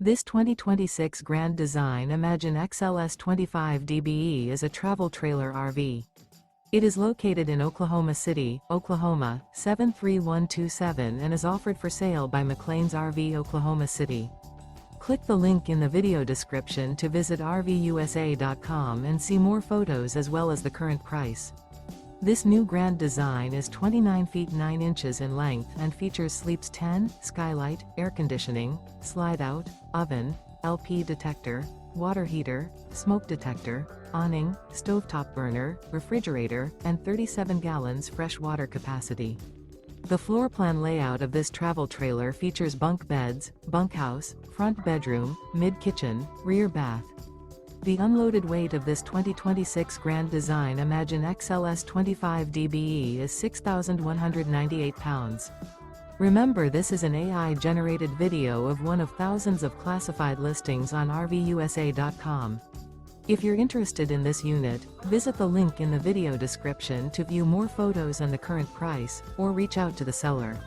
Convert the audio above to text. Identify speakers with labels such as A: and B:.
A: This 2026 Grand Design Imagine XLS 25 dBe is a travel trailer RV. It is located in Oklahoma City, Oklahoma, 73127 and is offered for sale by McClain's RV Oklahoma City. Click the link in the video description to visit RVUSA.com and see more photos as well as the current price. This new Grand Design is 29 feet 9 inches in length and features sleeps 10, skylight, air conditioning, slide-out, oven, LP detector, water heater, smoke detector, awning, stovetop burner, refrigerator, and 37 gallons fresh water capacity. The floor plan layout of this travel trailer features bunk beds, bunkhouse, front bedroom, mid-kitchen, rear bath. The unloaded weight of this 2026 Grand Design Imagine XLS 25 dBe is 6,198 pounds. Remember, this is an AI-generated video of one of thousands of classified listings on RVUSA.com. If you're interested in this unit, visit the link in the video description to view more photos and the current price, or reach out to the seller.